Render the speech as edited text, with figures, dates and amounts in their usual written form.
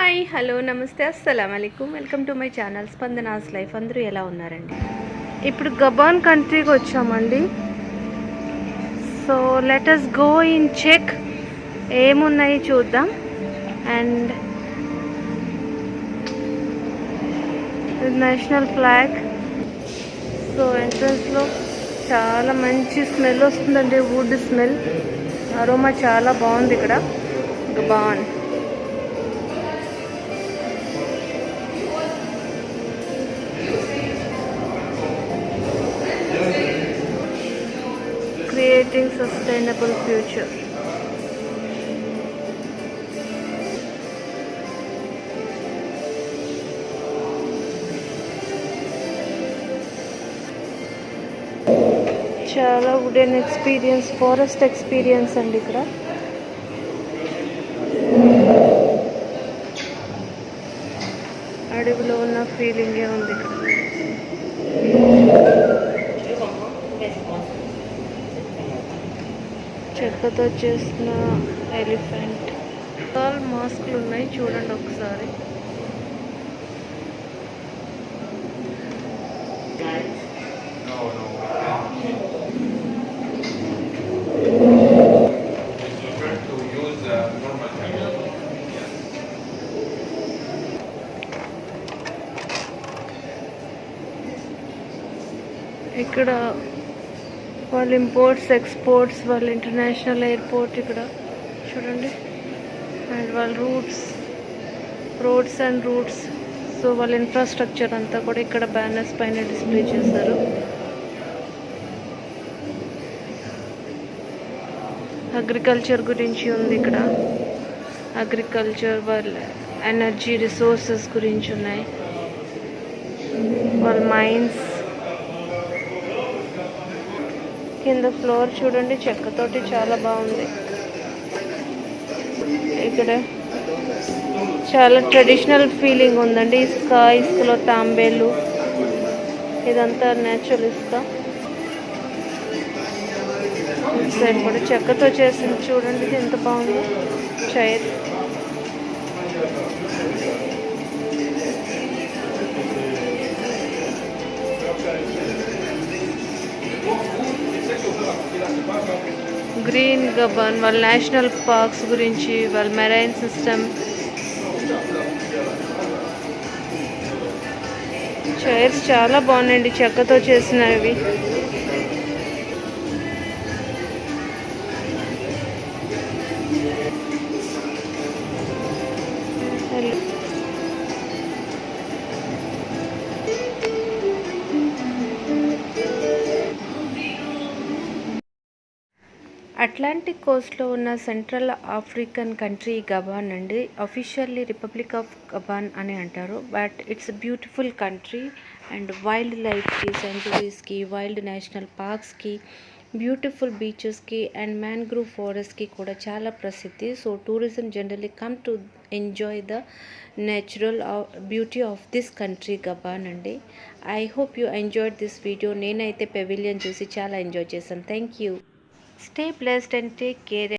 Hi hello namaste అస్సలం అయికుం welcome to my channel Spandana's life. అందరూ ఎలా ఉన్నారండి? ఇప్పుడు గబాన్ కంట్రీకి వచ్చామండి. So let us go in check ఏమున్నాయి చూద్దాం. And national flag. సో ఎంట్రన్స్లో చాలా మంచి స్మెల్ వస్తుందండి, వుడ్ స్మెల్. అరోమా చాలా బాగుంది ఇక్కడ. గబాన్ creating sustainable future. చాలా వుడెన్ ఎక్స్పీరియన్స్, ఫారెస్ట్ ఎక్స్పీరియన్స్ అండి ఇక్కడ. అడవిలో ఉన్న ఫీలింగే ఉంది ఇక్కడ. చెక్కతో చేసిన ఎలిఫెంట్. ఆల్ మాస్క్లు ఉన్నాయి, చూడండి ఒకసారి. ఇక్కడ వాళ్ళ ఇంపోర్ట్స్ ఎక్స్పోర్ట్స్, వాళ్ళ ఇంటర్నేషనల్ ఎయిర్పోర్ట్ ఇక్కడ చూడండి. అండ్ వాళ్ళ రోడ్స్ అండ్ రూట్స్. సో వాళ్ళ ఇన్ఫ్రాస్ట్రక్చర్ అంతా కూడా ఇక్కడ బ్యానర్స్ పైన డిస్ప్లే చేశారు. అగ్రికల్చర్ గురించి ఉంది ఇక్కడ. అగ్రికల్చర్, వాళ్ళ ఎనర్జీ రిసోర్సెస్ గురించి ఉన్నాయి. వాళ్ళ మైన్స్. కింద ఫ్లోర్ చూడండి, చెక్కతోటి చాలా బాగుంది. ఇక్కడ చాలా ట్రెడిషనల్ ఫీలింగ్ ఉందండి. ఇసుకలో తాంబేలు, ఇదంతా న్యాచురల్ ఇసుక. సైడ్ కూడా చెక్కతో చేసింది చూడండి, ఎంత బాగుందో. చైర్. గ్రీన్ గబాన్, వాళ్ళ నేషనల్ పార్క్స్ గురించి, వాళ్ళ మెరైన్ సిస్టమ్. చైర్స్ చాలా బాగున్నాయండి, చెక్కతో చేసినవి. అట్లాంటిక్ కోస్ట్లో ఉన్న సెంట్రల్ ఆఫ్రికన్ కంట్రీ గబాన్ అండి. అఫీషియల్లీ రిపబ్లిక్ ఆఫ్ గబాన్ అని అంటారు. But it's beautiful country. And wild లైఫ్కి, సెంచురీస్కి, వైల్డ్ నేషనల్ పార్క్స్కి, బ్యూటిఫుల్ బీచెస్కి అండ్ మ్యాంగ్రూవ్ ఫారెస్ట్కి కూడా చాలా ప్రసిద్ధి. So tourism generally come to enjoy the natural beauty of this country Gabon అండి. I hope you enjoyed this video. నేనైతే పెవిలియన్ చూసి చాలా ఎంజాయ్ చేశాను. Thank you. Stay blessed and take care.